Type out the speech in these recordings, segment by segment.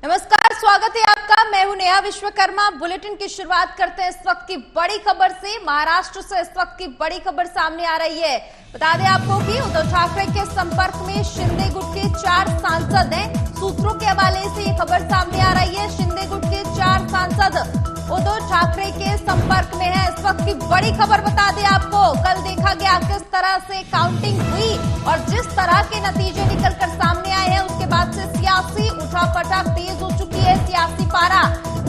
नमस्कार, स्वागत है आपका। मैं हूं नेहा विश्वकर्मा। बुलेटिन की शुरुआत करते हैं इस वक्त की बड़ी खबर से। महाराष्ट्र से इस वक्त की बड़ी खबर सामने आ रही है। बता दें आपको कि उद्धव ठाकरे के संपर्क में शिंदे गुट के 4 सांसद हैं। सूत्रों के हवाले से ये खबर सामने आ रही है। शिंदे गुट के 4 सांसद उद्धव ठाकरे के संपर्क में है। इस वक्त की बड़ी खबर बता दें आपको, कल देखा गया किस तरह से काउंटिंग हुई और जिस तरह के नतीजे निकलकर सामने आए हैं उसके बाद से सियासी उठापटक तेज हो चुकी है। सियासी पारा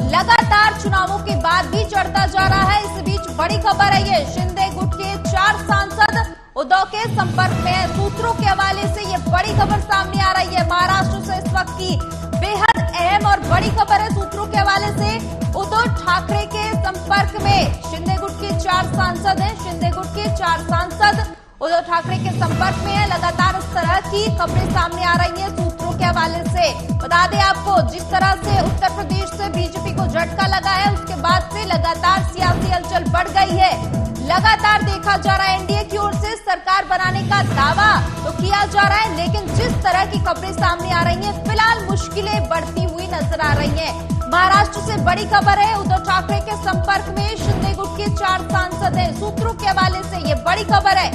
लगातार चुनावों के बाद भी चढ़ता जा रहा है। इस बीच बड़ी खबर है, ये शिंदे गुट के 4 सांसद उद्धव के संपर्क में है। सूत्रों के हवाले से ये बड़ी खबर सामने आ रही है। महाराष्ट्र से इस वक्त की बेहद अहम और बड़ी खबर है। सूत्रों के हवाले से उद्धव ठाकरे के संपर्क में शिंदे गुट के 4 सांसद हैं। शिंदे गुट के 4 सांसद उद्धव ठाकरे के संपर्क में है। लगातार इस तरह की खबरें सामने आ रही हैं सूत्रों के हवाले से। बता दें आपको, जिस तरह से उत्तर प्रदेश से बीजेपी को झटका लगा है उसके बाद से लगातार सियासी हलचल बढ़ गई है। लगातार देखा जा रहा है एनडीए की ओर से सरकार बनाने का दावा तो किया जा रहा है, लेकिन जिस तरह की खबरें सामने आ रही हैं फिलहाल मुश्किलें बढ़ती हुई नजर आ रही हैं। महाराष्ट्र से बड़ी खबर है, उद्धव ठाकरे के संपर्क में शिंदे गुट के 4 सांसद हैं। सूत्रों के हवाले से ये बड़ी खबर है,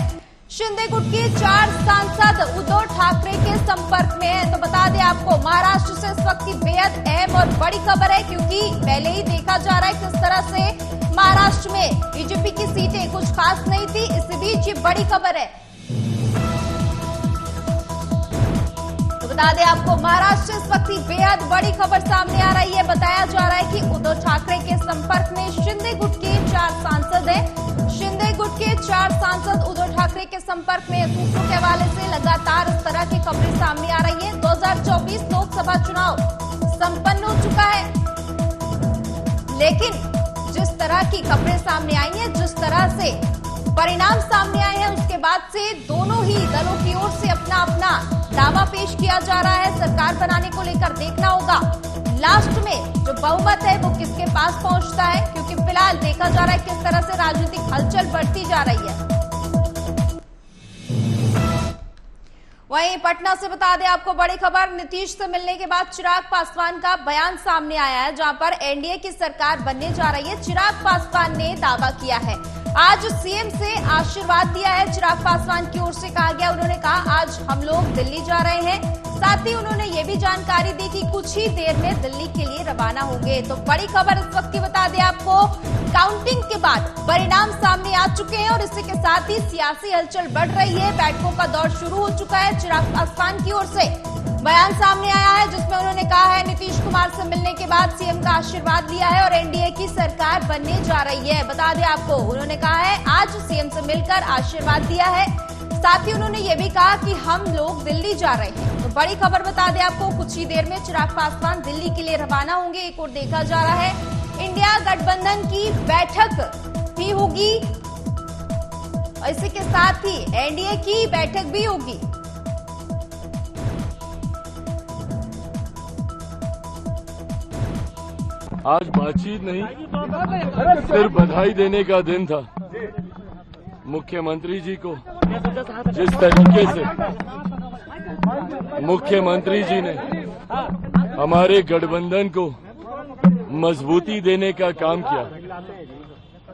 शिंदे गुट के 4 सांसद उद्धव ठाकरे के संपर्क में है। तो बता दें आपको, महाराष्ट्र से इस वक्त की बेहद अहम और बड़ी खबर है, क्योंकि पहले ही देखा जा रहा है किस तरह से महाराष्ट्र में बीजेपी की सीटें कुछ खास नहीं थी। इस बीच ये बड़ी खबर है। तो बता दें आपको, महाराष्ट्र से इस वक्त की बेहद बड़ी खबर सामने आ रही है। बताया जा रहा है कि उद्धव ठाकरे के संपर्क में शिंदे गुट के 4 सांसद हैं। शिंदे गुट के 4 सांसद उद्धव ठाकरे के संपर्क में। सूत्रों के हवाले से लगातार इस तरह की खबरें सामने आ रही है। 2024 लोकसभा चुनाव संपन्न हो चुका है, लेकिन जिस तरह की खबरें सामने आई हैं, जिस तरह से परिणाम सामने आए हैं, उसके बाद से दोनों ही दलों की ओर से अपना अपना दावा पेश किया जा रहा है। सरकार बनाने को लेकर देखना होगा लास्ट में जो बहुमत है वो किसके पास पहुंचता है, क्योंकि फिलहाल देखा जा रहा है किस तरह से राजनीतिक हलचल बढ़ती जा रही है। वहीं पटना से बता दें आपको बड़ी खबर, नीतीश से मिलने के बाद चिराग पासवान का बयान सामने आया है, जहां पर एनडीए की सरकार बनने जा रही है। चिराग पासवान ने दावा किया है, आज सीएम से आशीर्वाद दिया है। चिराग पासवान की ओर से कहा गया, उन्होंने कहा आज हम लोग दिल्ली जा रहे हैं। साथ ही उन्होंने ये भी जानकारी दी कि कुछ ही देर में दिल्ली के लिए रवाना होंगे। तो बड़ी खबर इस वक्त की बता दें आपको, काउंटिंग के बाद परिणाम सामने आ चुके हैं और इसी के साथ ही सियासी हलचल बढ़ रही है। बैठकों का दौर शुरू हो चुका है। चिराग पासवान की ओर से बयान सामने आया है, जिसमें उन्होंने कहा है नीतीश कुमार से मिलने के बाद सीएम का आशीर्वाद लिया है और एनडीए की सरकार बनने जा रही है। बता दें आपको, उन्होंने कहा है आज सीएम से मिलकर आशीर्वाद दिया है। साथ ही उन्होंने ये भी कहा कि हम लोग दिल्ली जा रहे हैं। तो बड़ी खबर बता दें आपको, कुछ ही देर में चिराग पासवान दिल्ली के लिए रवाना होंगे। एक और देखा जा रहा है इंडिया गठबंधन की बैठक भी होगी, इसी के साथ ही एनडीए की बैठक भी होगी। आज बातचीत नहीं, सिर्फ बधाई देने का दिन था। मुख्यमंत्री जी को जिस तरीके से मुख्यमंत्री जी ने हमारे गठबंधन को मजबूती देने का काम किया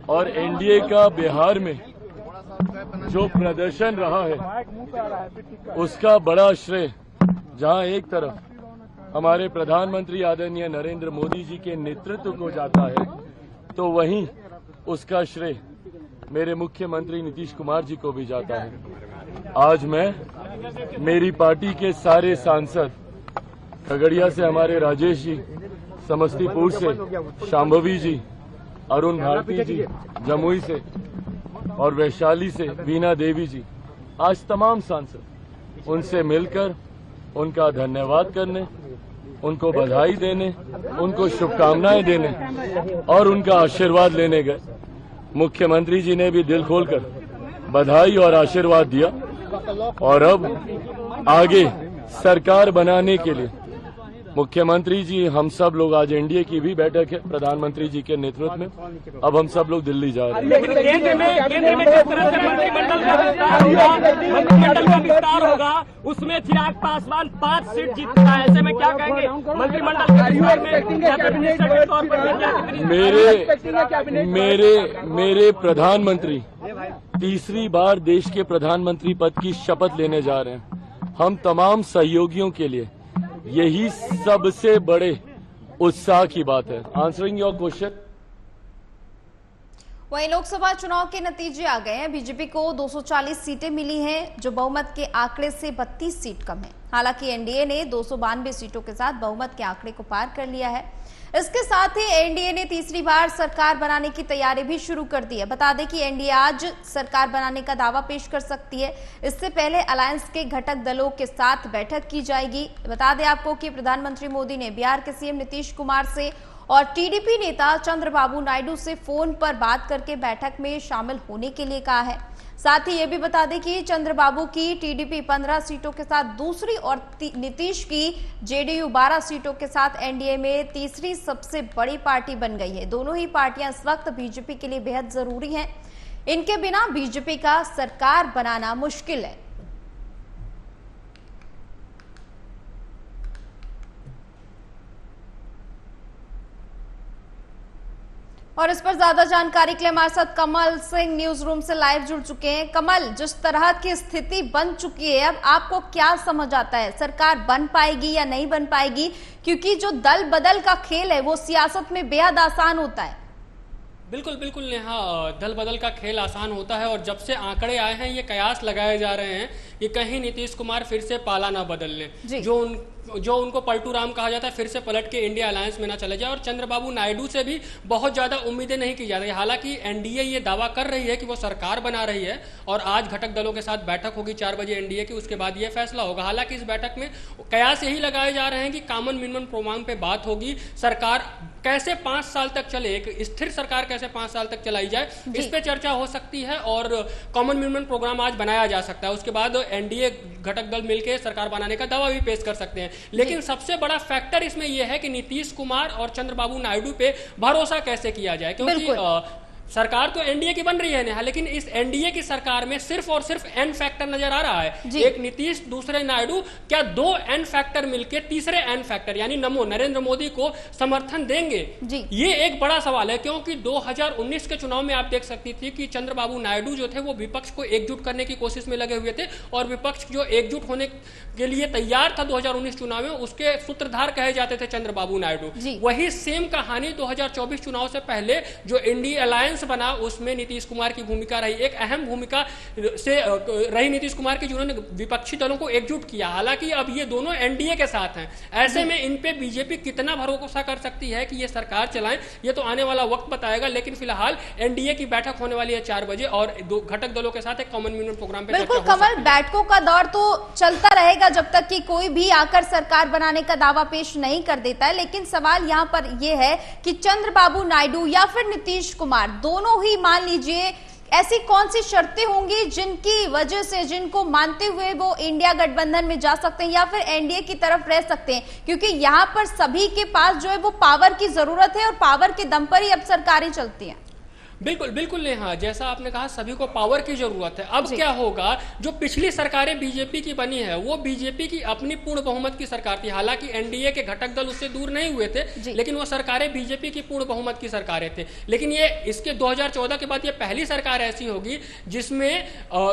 और एनडीए का बिहार में जो प्रदर्शन रहा है उसका बड़ा श्रेय जहां एक तरफ हमारे प्रधानमंत्री आदरणीय नरेंद्र मोदी जी के नेतृत्व को जाता है, तो वहीं उसका श्रेय मेरे मुख्यमंत्री नीतीश कुमार जी को भी जाता है। आज मैं मेरी पार्टी के सारे सांसद, खगड़िया से हमारे राजेश जी, समस्तीपुर से शांभवी जी, अरुण भारती जी, जमुई से और वैशाली से वीना देवी जी, आज तमाम सांसद उनसे मिलकर उनका धन्यवाद करने, उनको बधाई देने, उनको शुभकामनाएं देने और उनका आशीर्वाद लेने गए। मुख्यमंत्री जी ने भी दिल खोलकर बधाई और आशीर्वाद दिया और अब आगे सरकार बनाने के लिए मुख्यमंत्री जी, हम सब लोग आज एनडीए की भी बैठक है प्रधानमंत्री जी के नेतृत्व में। अब हम सब लोग दिल्ली जा रहे हैं। लेकिन केंद्र में जिस तरह से मंत्रिमंडल का विस्तार होगा उसमें चिराग पासवान 5 सीट जीतता है, ऐसे में क्या कहेंगे मंत्रिमंडल के विस्तार में कैबिनेट मिनिस्टर के तौर पर मेरे प्रधानमंत्री तीसरी बार देश के प्रधानमंत्री पद की शपथ लेने जा रहे हैं। हम तमाम सहयोगियों के लिए यही सबसे बड़े उत्साह की बात है। Answering your question. वहीं लोकसभा चुनाव के नतीजे आ गए हैं। बीजेपी को 240 सीटें मिली हैं, जो बहुमत के आंकड़े से 32 सीट कम है। हालांकि एनडीए ने 292 सीटों के साथ बहुमत के आंकड़े को पार कर लिया है। इसके साथ ही एनडीए ने तीसरी बार सरकार बनाने की तैयारी भी शुरू कर दी है। बता दें कि एनडीए आज सरकार बनाने का दावा पेश कर सकती है। इससे पहले अलायंस के घटक दलों के साथ बैठक की जाएगी। बता दें आपको कि प्रधानमंत्री मोदी ने बिहार के सीएम नीतीश कुमार से और टीडीपी नेता चंद्रबाबू नायडू से फोन पर बात करके बैठक में शामिल होने के लिए कहा है। साथ ही ये भी बता दें कि चंद्रबाबू की टीडीपी 15 सीटों के साथ दूसरी और नीतीश की जेडीयू 12 सीटों के साथ एनडीए में तीसरी सबसे बड़ी पार्टी बन गई है। दोनों ही पार्टियां इस वक्त बीजेपी के लिए बेहद जरूरी हैं। इनके बिना बीजेपी का सरकार बनाना मुश्किल है। और इस पर ज्यादा जानकारी के लिए हमारे साथ कमल सिंह न्यूज रूम से लाइव जुड़ चुके हैं। कमल, जिस तरह की स्थिति बन चुकी है, अब आपको क्या समझ आता है, सरकार बन पाएगी या नहीं बन पाएगी? क्योंकि जो दल बदल का खेल है वो सियासत में बेहद आसान होता है। बिल्कुल बिल्कुल नेहा, दल बदल का खेल आसान होता है और जब से आंकड़े आए हैं ये कयास लगाए जा रहे हैं कि कहीं नीतीश कुमार फिर से पाला ना बदल लें, जो उनको पलटू राम कहा जाता है फिर से पलट के इंडिया अलायंस में ना चले जाए। और चंद्रबाबू नायडू से भी बहुत ज्यादा उम्मीदें नहीं की जा रही। हालांकि एनडीए ये दावा कर रही है कि वो सरकार बना रही है और आज घटक दलों के साथ बैठक होगी 4 बजे एनडीए की, उसके बाद ये फैसला होगा। हालांकि इस बैठक में कयास यही लगाए जा रहे हैं कि कॉमन मिनिमम प्रोग्राम पे बात होगी, सरकार कैसे 5 साल तक चले, एक स्थिर सरकार कैसे 5 साल तक चलाई जाए, इस पे चर्चा हो सकती है और कॉमन मिनिमम प्रोग्राम आज बनाया जा सकता है। उसके बाद एनडीए घटक दल मिलकर सरकार बनाने का दावा भी पेश कर सकते हैं। लेकिन सबसे बड़ा फैक्टर इसमें यह है कि नीतीश कुमार और चंद्रबाबू नायडू पे भरोसा कैसे किया जाए, क्योंकि सरकार तो एनडीए की बन रही है नेहा, लेकिन इस एनडीए की सरकार में सिर्फ और सिर्फ एन फैक्टर नजर आ रहा है। एक नीतीश, दूसरे नायडू, क्या 2 एन फैक्टर मिलके तीसरे एन फैक्टर यानी नरेंद्र मोदी को समर्थन देंगे? ये एक बड़ा सवाल है, क्योंकि 2019 के चुनाव में आप देख सकती थी कि चंद्रबाबू नायडू जो थे वो विपक्ष को एकजुट करने की कोशिश में लगे हुए थे और विपक्ष जो एकजुट होने के लिए तैयार था 2019 चुनाव में, उसके सूत्रधार कहे जाते थे चंद्रबाबू नायडू। वही सेम कहानी 2024 चुनाव से पहले जो इंडिया अलायंस बना उसमें नीतीश कुमार की भूमिका रही, एक अहम भूमिका से रही नीतीश कुमार की, जिन्होंने विपक्षी दलों को एकजुट किया। हालांकि अब ये दोनों एनडीए के साथ हैं, ऐसे में इन पे बीजेपी कितना भरोसा कर सकती है कि ये सरकार चलाएं, ये तो आने वाला वक्त बताएगा। लेकिन फिलहाल एनडीए की बैठक होने वाली है 4 बजे और घटक दलों के साथ एक कॉमन मिनिमम प्रोग्राम पे बिल्कुल कमल, बैठकों का दौर तो चलता रहेगा जब तक कि कोई भी आकर सरकार बनाने का दावा पेश नहीं कर देता है। लेकिन सवाल यहाँ पर यह है कि चंद्रबाबू नायडू या फिर नीतीश कुमार, दोनों ही मान लीजिए, ऐसी कौन सी शर्तें होंगी जिनकी वजह से, जिनको मानते हुए वो इंडिया गठबंधन में जा सकते हैं या फिर एनडीए की तरफ रह सकते हैं? क्योंकि यहाँ पर सभी के पास जो है वो पावर की जरूरत है और पावर के दम पर ही अब सरकारें चलती हैं। बिल्कुल बिल्कुल नेहा, जैसा आपने कहा सभी को पावर की जरूरत है। अब क्या होगा, जो पिछली सरकारें बीजेपी की बनी है वो बीजेपी की अपनी पूर्ण बहुमत की सरकार थी। हालांकि एनडीए के घटक दल उससे दूर नहीं हुए थे, लेकिन वो सरकारें बीजेपी की पूर्ण बहुमत की सरकारें थे। लेकिन ये इसके 2014 के बाद ये पहली सरकार ऐसी होगी जिसमें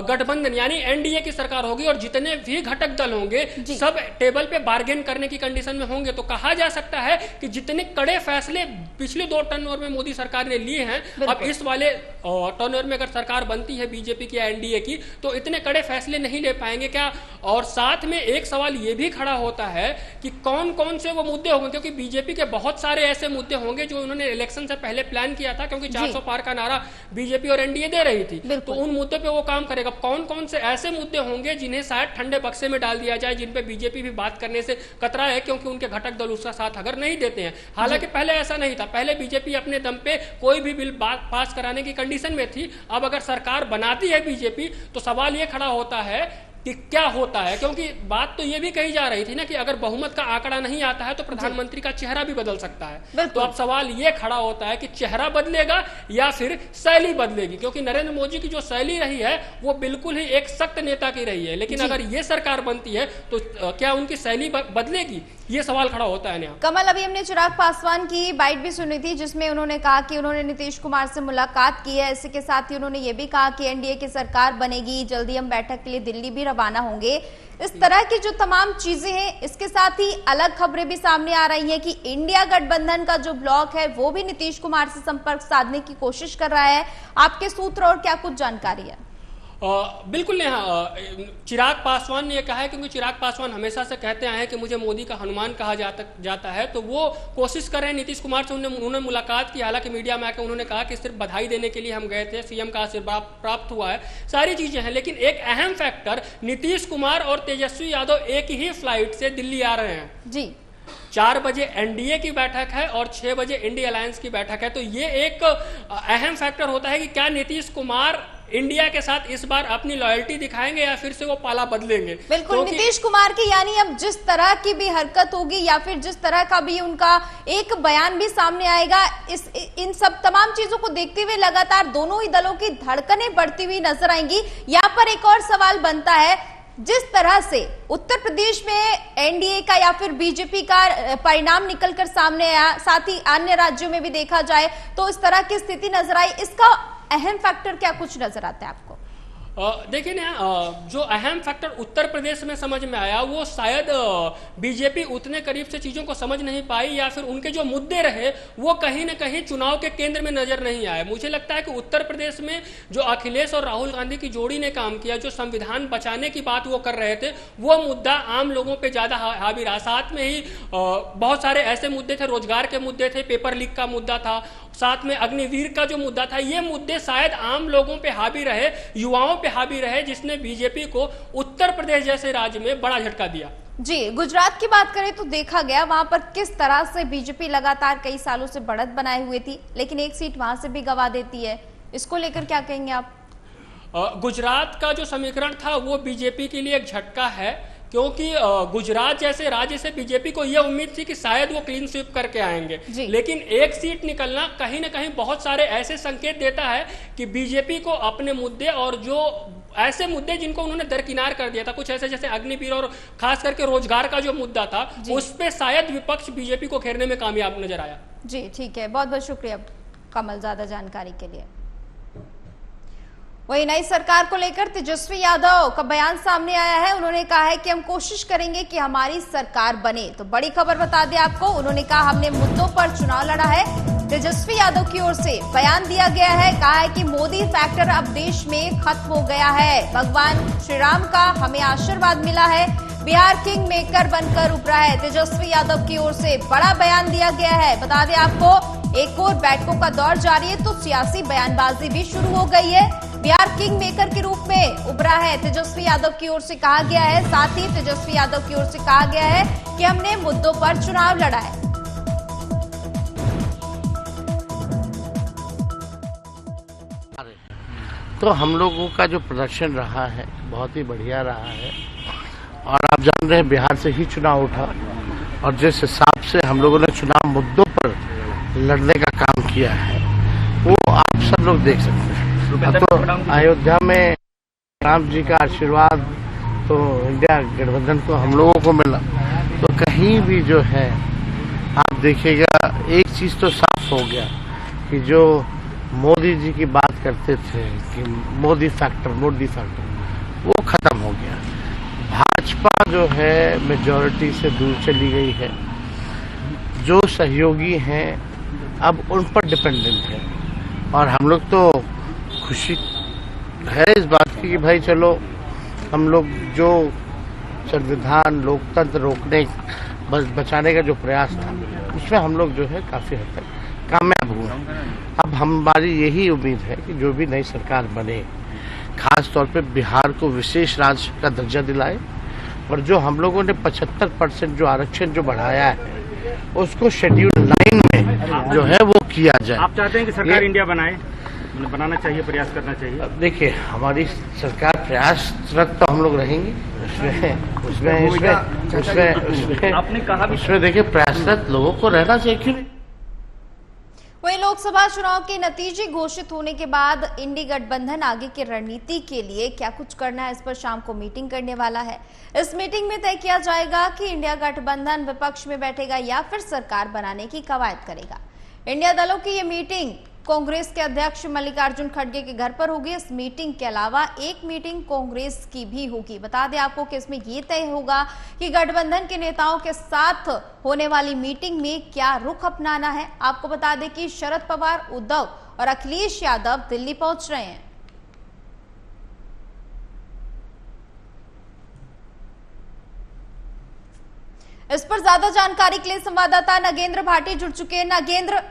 गठबंधन यानी एनडीए की सरकार होगी और जितने भी घटक दल होंगे सब टेबल पे बार्गेन करने की कंडीशन में होंगे। तो कहा जा सकता है कि जितने कड़े फैसले पिछले 2 टर्नओवर में मोदी सरकार ने लिए हैं, अब इस वाले टर्नओवर में अगर सरकार बनती है बीजेपी की या एनडीए की तो इतने कड़े फैसले नहीं ले पाएंगे क्या? और साथ में एक सवाल ये भी खड़ा होता है कि कौन कौन से वो मुद्दे होंगे, क्योंकि बीजेपी के बहुत सारे ऐसे मुद्दे होंगे जो उन्होंने इलेक्शन से पहले प्लान किया था, क्योंकि 400 पार का नारा बीजेपी और एनडीए दे रही थी, तो उन मुद्दों पे वो काम करेगा। कौन कौन से ऐसे मुद्दे होंगे जिन्हें शायद ठंडे बक्से में डाल दिया जाए, जिन पे बीजेपी भी बात करने से कतरा है, क्योंकि उनके घटक दल उसका साथ अगर नहीं देते हैं। हालांकि पहले ऐसा नहीं था, पहले बीजेपी अपने दम पे कोई भी बिल पास कराने की कंडीशन में थी। अब अगर सरकार बनाती है बीजेपी तो सवाल यह खड़ा होता है कि क्या होता है, क्योंकि बात तो ये भी कही जा रही थी ना कि अगर बहुमत का आंकड़ा नहीं आता है तो प्रधानमंत्री का चेहरा भी बदल सकता है। तो अब सवाल ये खड़ा होता है कि चेहरा बदलेगा या फिर शैली बदलेगी, क्योंकि नरेंद्र मोदी की जो शैली रही है वो बिल्कुल ही एक सख्त नेता की रही है, लेकिन अगर ये सरकार बनती है तो क्या उनकी शैली बदलेगी, ये सवाल खड़ा होता है। कमल, अभी हमने चिराग पासवान की बाइट भी सुनी थी जिसमें उन्होंने कहा कि उन्होंने नीतीश कुमार से मुलाकात की है। इसी के साथ ही उन्होंने ये भी कहा कि एनडीए की सरकार बनेगी, जल्दी हम बैठक के लिए दिल्ली भी रवाना होंगे। इस तरह की जो तमाम चीजें हैं, इसके साथ ही अलग खबरें भी सामने आ रही हैं कि इंडिया गठबंधन का जो ब्लॉक है वो भी नीतीश कुमार से संपर्क साधने की कोशिश कर रहा है। आपके सूत्र और क्या कुछ जानकारी है? बिल्कुल नहीं। चिराग पासवान ने यह कहा है, क्योंकि चिराग पासवान हमेशा से कहते आए हैं कि मुझे मोदी का हनुमान कहा जाता है, तो वो कोशिश कर रहे हैं नीतीश कुमार से। उन्होंने मुलाकात की, हालांकि मीडिया में आकर उन्होंने कहा कि सिर्फ बधाई देने के लिए हम गए थे, सीएम का आशीर्वाद प्राप्त हुआ है, सारी चीजें हैं, लेकिन एक अहम फैक्टर नीतीश कुमार और तेजस्वी यादव एक ही फ्लाइट से दिल्ली आ रहे हैं जी। 4 बजे एनडीए की बैठक है और 6 बजे इंडिया अलायंस की बैठक है, तो ये एक अहम फैक्टर होता है कि क्या नीतीश कुमार इंडिया के साथ इस बार अपनी लॉयल्टी दिखाएंगे या फिर से वो पाला बदलेंगे। बिल्कुल, नीतीश कुमार की यानी अब जिस तरह की भी हरकत होगी या फिर जिस तरह का भी उनका एक बयान भी सामने आएगा, इन सब तमाम चीजों को देखते हुए लगातार दोनों ही दलों की धड़कनें बढ़ती हुई नजर आएंगी। यहाँ पर एक और सवाल बनता है, जिस तरह से उत्तर प्रदेश में एनडीए का या फिर बीजेपी का परिणाम निकलकर सामने आया, साथ ही अन्य राज्यों में भी देखा जाए तो इस तरह की स्थिति नजर आई, इसका अहम फैक्टर क्या कुछ नजर आता है आपको? देखिए ना, जो अहम फैक्टर उत्तर प्रदेश में समझ में आया वो शायद बीजेपी उतने करीब से चीजों को समझ नहीं पाई, या फिर उनके जो मुद्दे रहे वो कहीं ना कहीं चुनाव के केंद्र में नजर नहीं आए। मुझे लगता है कि उत्तर प्रदेश में जो अखिलेश और राहुल गांधी की जोड़ी ने काम किया, जो संविधान बचाने की बात वो कर रहे थे, वो मुद्दा आम लोगों पे ज्यादा हावी रहा। साथ में ही बहुत सारे ऐसे मुद्दे थे, रोजगार के मुद्दे थे, पेपर लीक का मुद्दा था, साथ में अग्निवीर का जो मुद्दा था, ये मुद्दे शायद आम लोगों पे हावी रहे, युवाओं पे हावी रहे, जिसने बीजेपी को उत्तर प्रदेश जैसे राज्य में बड़ा झटका दिया। जी, गुजरात की बात करें तो देखा गया वहां पर किस तरह से बीजेपी लगातार कई सालों से बढ़त बनाए हुए थी, लेकिन एक सीट वहां से भी गवा देती है। इसको लेकर क्या कहेंगे आप? गुजरात का जो समीकरण था वो बीजेपी के लिए एक झटका है, क्योंकि गुजरात जैसे राज्य से बीजेपी को यह उम्मीद थी कि शायद वो क्लीन स्वीप करके आएंगे, लेकिन एक सीट निकलना कहीं ना कहीं बहुत सारे ऐसे संकेत देता है कि बीजेपी को अपने मुद्दे और जो ऐसे मुद्दे जिनको उन्होंने दरकिनार कर दिया था, कुछ ऐसे जैसे अग्निवीर और खास करके रोजगार का जो मुद्दा था, उस पे शायद विपक्ष बीजेपी को घेरने में कामयाब नजर आया। जी ठीक है, बहुत बहुत शुक्रिया कमल, ज्यादा जानकारी के लिए। वही नई सरकार को लेकर तेजस्वी यादव का बयान सामने आया है। उन्होंने कहा है कि हम कोशिश करेंगे कि हमारी सरकार बने। तो बड़ी खबर बता दें आपको, उन्होंने कहा हमने मुद्दों पर चुनाव लड़ा है। तेजस्वी यादव की ओर से बयान दिया गया है, कहा है कि मोदी फैक्टर अब देश में खत्म हो गया है, भगवान श्री राम का हमें आशीर्वाद मिला है, बिहार किंग मेकर बनकर उभरा है। तेजस्वी यादव की ओर से बड़ा बयान दिया गया है। बता दें आपको, एक और बैठकों का दौर जारी है तो सियासी बयानबाजी भी शुरू हो गई है। बिहार किंग मेकर के रूप में उभरा है तेजस्वी यादव की ओर से कहा गया है। साथ ही तेजस्वी यादव की ओर से कहा गया है कि हमने मुद्दों पर चुनाव लड़ा है। तो हम लोगों का जो प्रदर्शन रहा है बहुत ही बढ़िया रहा है, और आप जान रहे हैं बिहार से ही चुनाव उठा, और जिस हिसाब से हम लोगों ने चुनाव मुद्दों पर लड़ने का काम किया है वो आप सब लोग देख सकते हैं। तो अयोध्या में राम जी का आशीर्वाद तो इंडिया गठबंधन को हम लोगों को मिला, तो कहीं भी जो है आप देखिएगा एक चीज तो साफ हो गया कि जो मोदी जी की बात करते थे कि मोदी फैक्टर वो खत्म हो गया। भाजपा जो है मेजॉरिटी से दूर चली गई है, जो सहयोगी हैं अब उन पर डिपेंडेंट है, और हम लोग तो खुशी है इस बात की कि भाई चलो हम लोग जो संविधान लोकतंत्र रोकने बचाने का जो प्रयास था उसमें हम लोग जो है काफी हद तक कामयाब हुए। अब हमारी यही उम्मीद है कि जो भी नई सरकार बने, खास तौर पे बिहार को विशेष राज्य का दर्जा दिलाए, और जो हम लोगों ने 75% जो आरक्षण जो बढ़ाया है उसको शेड्यूल 9 में जो है वो किया जाए। आप चाहते हैं कि सरकार इंडिया बनाना चाहिए, प्रयास करना चाहिए? देखिए, हमारी सरकार प्रयासरत तो हम लोग रहेंगे उसमें देखिए प्रयासरत लोगों को रहना चाहिए। क्यों वहीं लोकसभा चुनाव के नतीजे घोषित होने के बाद इंडी गठबंधन आगे की रणनीति के लिए क्या कुछ करना है, इस पर शाम को मीटिंग करने वाला है। इस मीटिंग में तय किया जाएगा कि इंडिया गठबंधन विपक्ष में बैठेगा या फिर सरकार बनाने की कवायद करेगा। इंडिया दलों की ये मीटिंग कांग्रेस के अध्यक्ष मल्लिकार्जुन खड़गे के घर पर होगी। इस मीटिंग के अलावा एक मीटिंग कांग्रेस की भी होगी। बता दें आपको कि इसमें यह तय होगा कि गठबंधन के नेताओं के साथ होने वाली मीटिंग में क्या रुख अपनाना है। आपको बता दें कि शरद पवार, उद्धव और अखिलेश यादव दिल्ली पहुंच रहे हैं। इस पर ज्यादा जानकारी के लिए संवाददाता नगेंद्र भाटी जुड़ चुके हैं। नगेंद्र,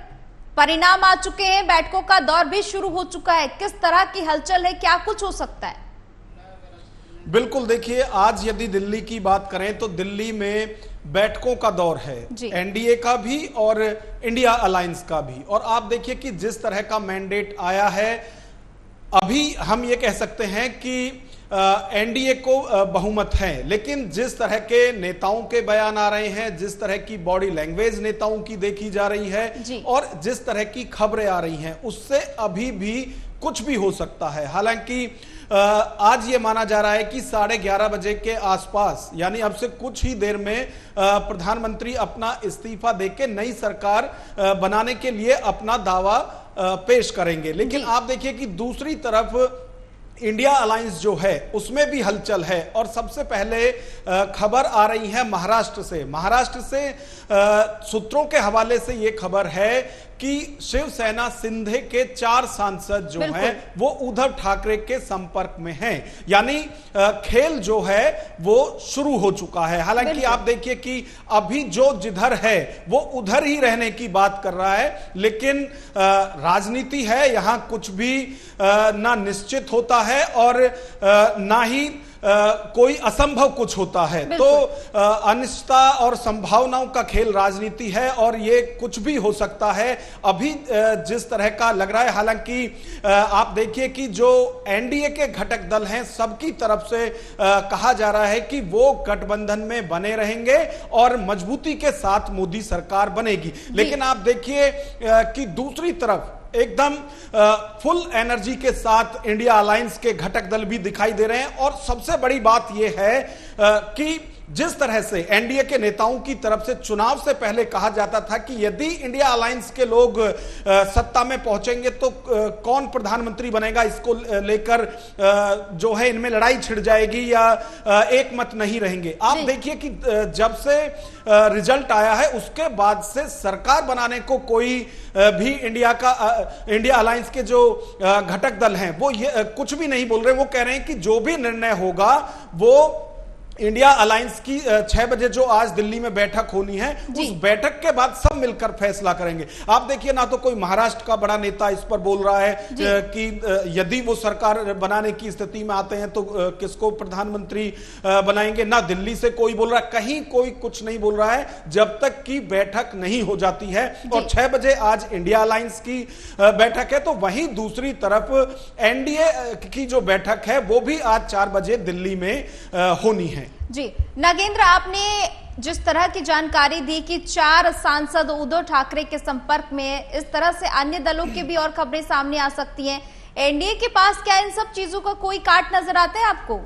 परिणाम आ चुके हैं, बैठकों का दौर भी शुरू हो चुका है, किस तरह की हलचल है, क्या कुछ हो सकता है? बिल्कुल, देखिए आज यदि दिल्ली की बात करें तो दिल्ली में बैठकों का दौर है, एनडीए का भी और इंडिया अलायंस का भी। और आप देखिए कि जिस तरह का मैंडेट आया है, अभी हम ये कह सकते हैं कि एनडीए को बहुमत है, लेकिन जिस तरह के नेताओं के बयान आ रहे हैं, जिस तरह की बॉडी लैंग्वेज नेताओं की देखी जा रही है और जिस तरह की खबरें आ रही हैं, उससे अभी भी कुछ भी हो सकता है। हालांकि आज ये माना जा रहा है कि 11:30 बजे के आसपास, यानी अब से कुछ ही देर में प्रधानमंत्री अपना इस्तीफा देके नई सरकार बनाने के लिए अपना दावा पेश करेंगे। लेकिन आप देखिए कि दूसरी तरफ इंडिया अलायंस जो है उसमें भी हलचल है। और सबसे पहले खबर आ रही है महाराष्ट्र से सूत्रों के हवाले से यह खबर है कि शिवसेना सिंधे के 4 सांसद जो हैं वो उद्धव ठाकरे के संपर्क में हैं, यानी खेल जो है वो शुरू हो चुका है। हालांकि आप देखिए कि अभी जो जिधर है वो उधर ही रहने की बात कर रहा है, लेकिन राजनीति है, यहां कुछ भी ना निश्चित होता है और ना ही कोई असंभव कुछ होता है। तो अनिश्चितता और संभावनाओं का खेल राजनीति है और ये कुछ भी हो सकता है अभी जिस तरह का लग रहा है। हालांकि आप देखिए कि जो एनडीए के घटक दल हैं, सबकी तरफ से कहा जा रहा है कि वो गठबंधन में बने रहेंगे और मजबूती के साथ मोदी सरकार बनेगी। लेकिन आप देखिए कि दूसरी तरफ एकदम फुल एनर्जी के साथ इंडिया अलायंस के घटक दल भी दिखाई दे रहे हैं। और सबसे बड़ी बात यह है कि जिस तरह से एनडीए के नेताओं की तरफ से चुनाव से पहले कहा जाता था कि यदि इंडिया अलायंस के लोग सत्ता में पहुंचेंगे तो कौन प्रधानमंत्री बनेगा, इसको लेकर जो है इनमें लड़ाई छिड़ जाएगी या एक मत नहीं रहेंगे। आप देखिए कि जब से रिजल्ट आया है उसके बाद से सरकार बनाने को कोई भी इंडिया अलायंस के जो घटक दल हैं वो ये कुछ भी नहीं बोल रहे। वो कह रहे हैं कि जो भी निर्णय होगा वो इंडिया अलायंस की 6 बजे जो आज दिल्ली में बैठक होनी है, उस बैठक के बाद सब मिलकर फैसला करेंगे। आप देखिए, ना तो कोई महाराष्ट्र का बड़ा नेता इस पर बोल रहा है कि यदि वो सरकार बनाने की स्थिति में आते हैं तो किसको प्रधानमंत्री बनाएंगे, ना दिल्ली से कोई बोल रहा है, कहीं कोई कुछ नहीं बोल रहा है जब तक कि बैठक नहीं हो जाती है। और 6 बजे आज इंडिया अलायंस की बैठक है, तो वहीं दूसरी तरफ एनडीए की जो बैठक है वो भी आज 4 बजे दिल्ली में होनी है। जी नागेंद्र, आपने जिस तरह की जानकारी दी कि 4 सांसद उद्धव ठाकरे के संपर्क में, इस तरह से अन्य दलों की भी और खबरें सामने आ सकती हैं। एनडीए के पास क्या इन सब चीजों का कोई काट नजर आता है आपको?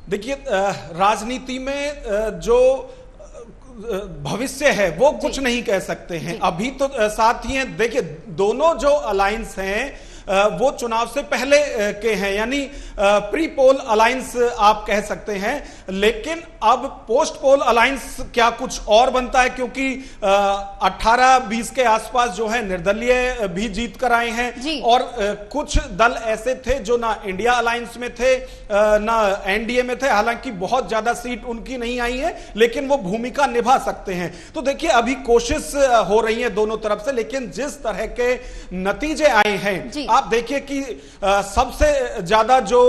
देखिए, राजनीति में जो भविष्य है वो कुछ नहीं कह सकते हैं। अभी तो साथ ही हैं, देखिए दोनों जो अलायंस हैं वो चुनाव से पहले के हैं, यानी प्री पोल अलायंस आप कह सकते हैं। लेकिन अब पोस्ट पोल अलायंस क्या कुछ और बनता है, क्योंकि 18-20 के आसपास जो है निर्दलीय भी जीत कर आए हैं और कुछ दल ऐसे थे जो ना इंडिया अलायंस में थे ना एनडीए में थे। हालांकि बहुत ज्यादा सीट उनकी नहीं आई है, लेकिन वो भूमिका निभा सकते हैं। तो देखिए, अभी कोशिश हो रही है दोनों तरफ से, लेकिन जिस तरह के नतीजे आए हैं, आप देखिए कि सबसे ज्यादा जो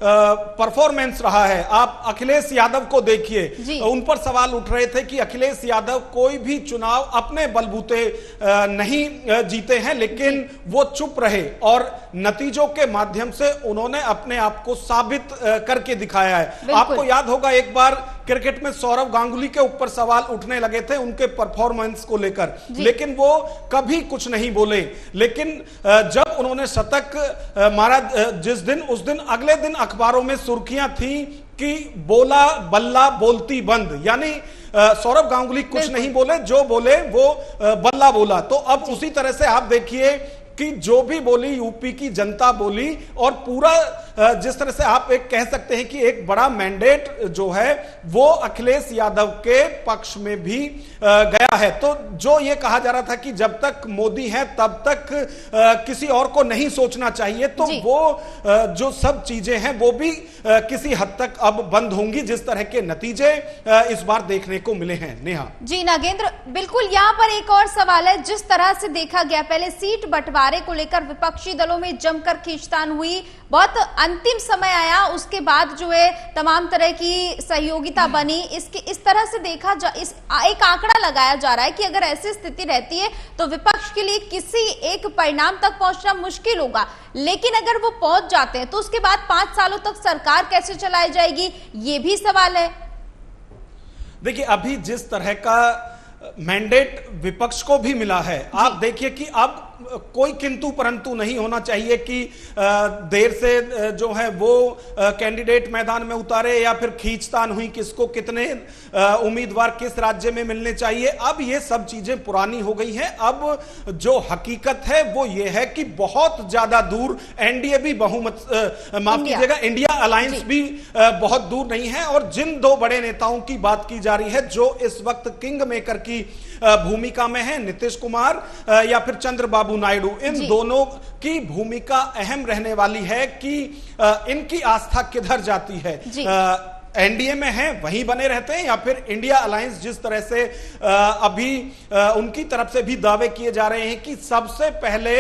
परफॉर्मेंस रहा है, आप अखिलेश यादव को देखिए, उन पर सवाल उठ रहे थे कि अखिलेश यादव कोई भी चुनाव अपने बलबूते नहीं जीते हैं, लेकिन वो चुप रहे और नतीजों के माध्यम से उन्होंने अपने आप को साबित करके दिखाया है। आपको याद होगा एक बार क्रिकेट में सौरव गांगुली के ऊपर सवाल उठने लगे थे उनके परफॉर्मेंस को लेकर, लेकिन वो कभी कुछ नहीं बोले। लेकिन जब उन्होंने शतक मारा जिस दिन, उस दिन अगले दिन अखबारों में सुर्खियां थी कि बोला बल्ला बोलती बंद, यानी सौरव गांगुली कुछ नहीं बोले, जो बोले वो बल्ला बोला। तो अब उसी तरह से आप देखिए कि जो भी बोली यूपी की जनता बोली, और पूरा जिस तरह से आप एक कह सकते हैं कि एक बड़ा मैंडेट जो है वो अखिलेश यादव के पक्ष में भी गया है। तो जो ये कहा जा रहा था कि जब तक मोदी है तब तक किसी और को नहीं सोचना चाहिए, तो वो जो सब चीजें हैं वो भी किसी हद तक अब बंद होंगी, जिस तरह के नतीजे इस बार देखने को मिले हैं। नेहा जी नागेंद्र, बिल्कुल यहाँ पर एक और सवाल है। जिस तरह से देखा गया, पहले सीट बंटवारे को लेकर विपक्षी दलों में जमकर खींचतान हुई, बहुत अंतिम समय आया, उसके बाद जो है तमाम तरह की सहयोगिता बनी। इस तरह से देखा एक आंकड़ा लगाया जा रहा है कि अगर ऐसी स्थिति रहती है तो विपक्ष के लिए किसी एक परिणाम तक पहुंचना मुश्किल होगा, लेकिन अगर वो पहुंच जाते हैं तो उसके बाद 5 सालों तक सरकार कैसे चलाई जाएगी, ये भी सवाल है। देखिए, अभी जिस तरह का मैंडेट विपक्ष को भी मिला है, आप देखिए कि अब कोई किंतु परंतु नहीं होना चाहिए कि देर से जो है वो कैंडिडेट मैदान में उतारे या फिर खींचतान हुई किसको कितने उम्मीदवार किस राज्य में मिलने चाहिए। अब ये सब चीजें पुरानी हो गई हैं। अब जो हकीकत है वो ये है कि बहुत ज्यादा दूर एनडीए भी बहुमत माफ कीजिएगा इंडिया अलायंस भी बहुत दूर नहीं है। और जिन दो बड़े नेताओं की बात की जा रही है जो इस वक्त किंग मेकर की भूमिका में है, नीतीश कुमार या फिर चंद्रबाबू नायडू, इन दोनों की भूमिका अहम रहने वाली है कि इनकी आस्था किधर जाती है। एनडीए में है वहीं बने रहते हैं या फिर इंडिया अलायंस, जिस तरह से अभी उनकी तरफ से भी दावे किए जा रहे हैं कि सबसे पहले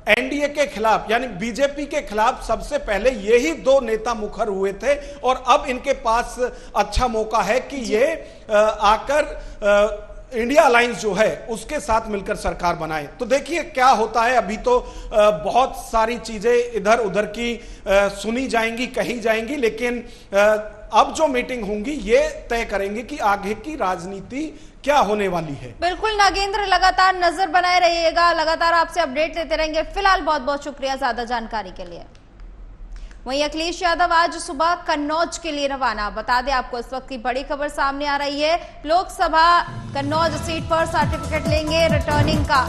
एनडीए के खिलाफ यानी बीजेपी के खिलाफ सबसे पहले यही दो नेता मुखर हुए थे और अब इनके पास अच्छा मौका है कि ये आकर इंडिया अलायंस जो है उसके साथ मिलकर सरकार बनाए। तो देखिए क्या होता है। अभी तो बहुत सारी चीजें इधर उधर की सुनी जाएंगी, कही जाएंगी, लेकिन अब जो मीटिंग होंगी ये तय करेंगे कि आगे की राजनीति क्या होने वाली है। बिल्कुल नागेंद्र, लगातार नजर बनाए रहिएगा, लगातार आपसे अपडेट देते रहेंगे। फिलहाल बहुत बहुत शुक्रिया ज्यादा जानकारी के लिए। वहीं अखिलेश यादव आज सुबह कन्नौज के लिए रवाना। बता दें आपको इस वक्त की बड़ी खबर सामने आ रही है, लोकसभा कन्नौज सीट पर सर्टिफिकेट लेंगे रिटर्निंग का।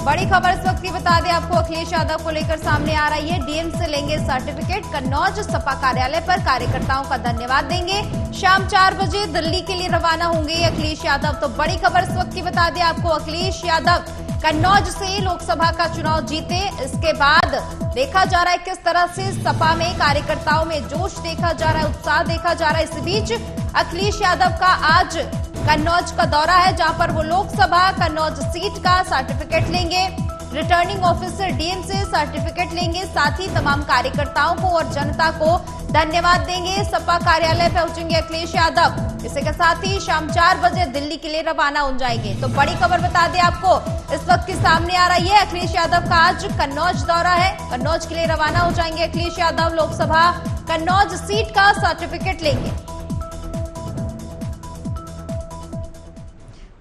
बड़ी खबर इस वक्त की बता दें आपको अखिलेश यादव को लेकर सामने आ रही है। डीएम से लेंगे सर्टिफिकेट, कन्नौज सपा कार्यालय पर कार्यकर्ताओं का धन्यवाद देंगे। शाम 4 बजे दिल्ली के लिए रवाना होंगे अखिलेश यादव। तो बड़ी खबर इस वक्त की बता दें आपको, अखिलेश यादव कन्नौज से लोकसभा का चुनाव जीते। इसके बाद देखा जा रहा है किस तरह से सपा में कार्यकर्ताओं में जोश देखा जा रहा है, उत्साह देखा जा रहा है। इस बीच अखिलेश यादव का आज कन्नौज का दौरा है, जहां पर वो लोकसभा कन्नौज सीट का सर्टिफिकेट लेंगे, रिटर्निंग ऑफिसर डीएम से सर्टिफिकेट लेंगे, साथ ही तमाम कार्यकर्ताओं को और जनता को धन्यवाद देंगे। सपा कार्यालय पहुंचेंगे अखिलेश यादव। इसी के साथ ही शाम 4 बजे दिल्ली के लिए रवाना हो जाएंगे। तो बड़ी खबर बता दें आपको इस वक्त की सामने आ रही है, अखिलेश यादव का आज कन्नौज दौरा है, कन्नौज के लिए रवाना हो जाएंगे अखिलेश यादव। लोकसभा कन्नौज सीट का सर्टिफिकेट लेंगे।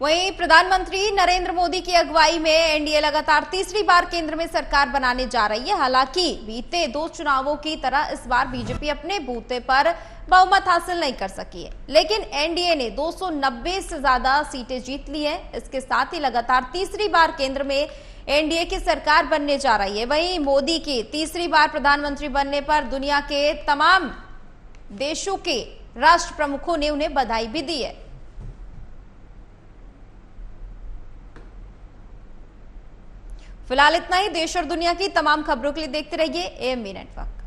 वहीं प्रधानमंत्री नरेंद्र मोदी की अगुवाई में एनडीए लगातार तीसरी बार केंद्र में सरकार बनाने जा रही है। हालांकि बीते 2 चुनावों की तरह इस बार बीजेपी अपने बूते पर बहुमत हासिल नहीं कर सकी है, लेकिन एनडीए ने 290 से ज्यादा सीटें जीत ली है। इसके साथ ही लगातार तीसरी बार केंद्र में एनडीए की सरकार बनने जा रही है। वहीं मोदी की तीसरी बार प्रधानमंत्री बनने पर दुनिया के तमाम देशों के राष्ट्र प्रमुखों ने उन्हें बधाई भी दी है। फिलहाल इतना ही। देश और दुनिया की तमाम खबरों के लिए देखते रहिए एएमबी नेटवर्क।